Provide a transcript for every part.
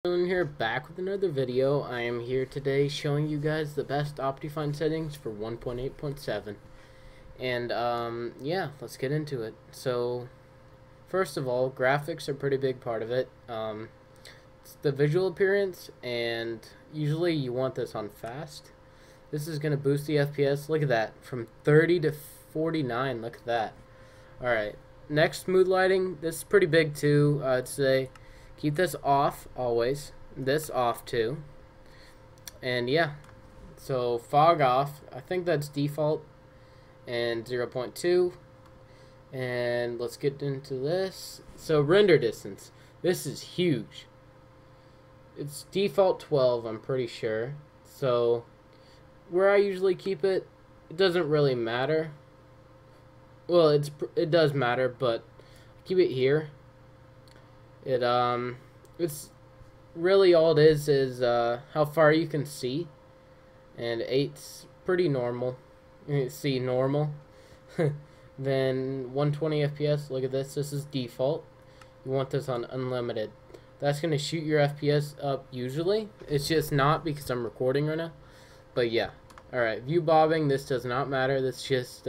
Here back with another video. I am here today showing you guys the best Optifine settings for 1.8.7, and yeah, let's get into it. So first of all, graphics are a pretty big part of it. It's the visual appearance, and usually you want this on fast. This is going to boost the FPS. Look at that, from 30 to 49. Look at that. Alright, next, smooth lighting. This is pretty big too, I'd say. Keep this off always. This off too. And yeah, so fog off. I think that's default. And 0.2. And let's get into this. So render distance. This is huge. It's default 12, I'm pretty sure. So where I usually keep it, it doesn't really matter. Well, it does matter, but keep it here. It's really all it is how far you can see, and 8's pretty normal. You can see normal. Then 120 FPS. Look at this. This is default. You want this on unlimited. That's gonna shoot your FPS up usually. It's just not because I'm recording right now. But yeah. All right. View bobbing. This does not matter. This just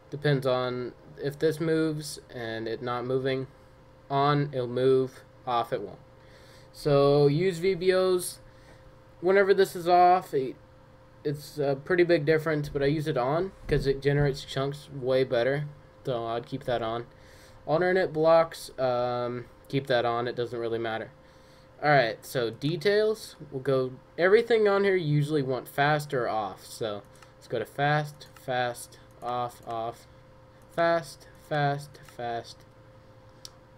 depends on if this moves and it not moving. On, it'll move. Off, it won't. So use VBOs whenever this is off. It's a pretty big difference, but I use it on because it generates chunks way better, so I'd keep that on. Alternate blocks, keep that on. It doesn't really matter. Alright, so details, we'll go, everything on here you usually want fast or off, so let's go to fast, fast, off, off, fast, fast, fast,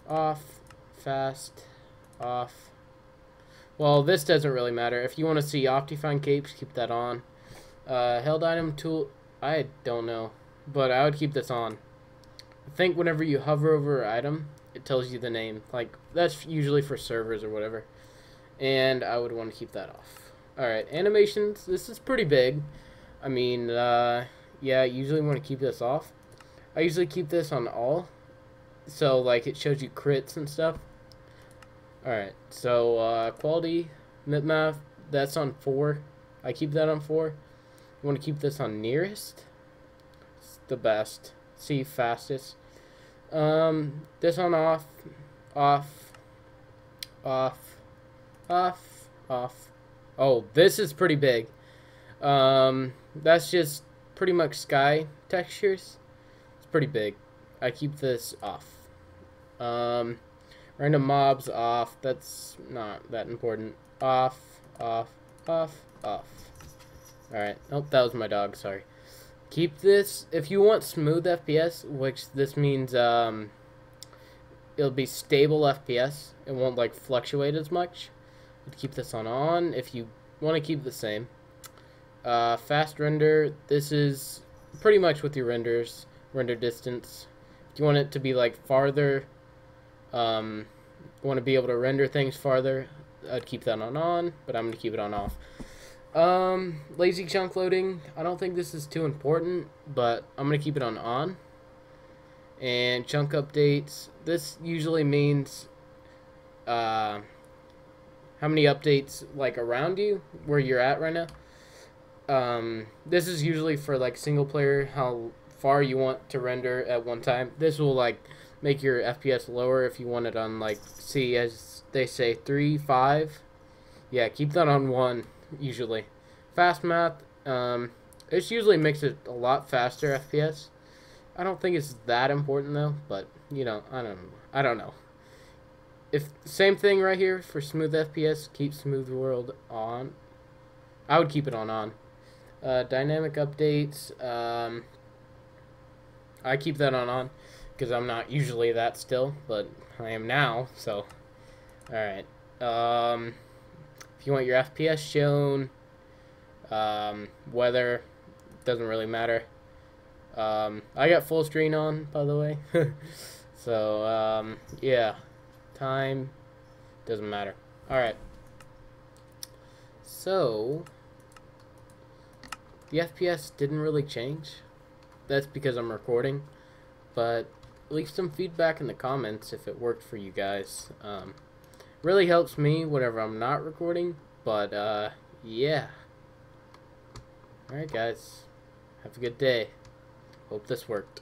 off, fast, off. Well, this doesn't really matter. If you want to see Optifine capes, keep that on. Held item tool, I don't know, but I would keep this on. I think whenever you hover over an item, it tells you the name. Like, that's usually for servers or whatever. And I would want to keep that off. Alright, animations. This is pretty big. I mean, yeah, I usually want to keep this off. I usually keep this on all. So, like, it shows you crits and stuff. Alright, so, quality, bitmap, that's on 4. I keep that on 4. You want to keep this on nearest. It's the best. See, fastest. This on off, off, off, off, off. Oh, this is pretty big. That's just pretty much sky textures. It's pretty big. I keep this off. Random mobs off. That's not that important. Off, off, off, off. Alright. Oh, that was my dog. Sorry. Keep this. If you want smooth FPS, which this means it'll be stable FPS. It won't like fluctuate as much. Keep this on. If you want to keep the same. Fast render. This is pretty much with your renders. Render distance. If you want it to be like farther, want to be able to render things farther, I'd keep that on, but I'm going to keep it on off. Lazy chunk loading, I don't think this is too important, but I'm going to keep it on. And chunk updates, this usually means how many updates like around you, where you're at right now. This is usually for like single player, how far you want to render at one time. This will like make your FPS lower if you want it on like, see, as they say, 3, 5. Yeah, keep that on 1 usually. Fast math, it usually makes it a lot faster FPS. I don't think it's that important though, but you know, I don't know. If same thing right here for smooth FPS, keep smooth world on. I would keep it on. Dynamic updates, I keep that on because I'm not usually that still, but I am now, so alright. If you want your FPS shown, weather, doesn't really matter. I got full screen on, by the way. So yeah, time doesn't matter. Alright, so the FPS didn't really change. That's because I'm recording, but leave some feedback in the comments if it worked for you guys. Really helps me whenever I'm not recording. But yeah. Alright guys. Have a good day. Hope this worked.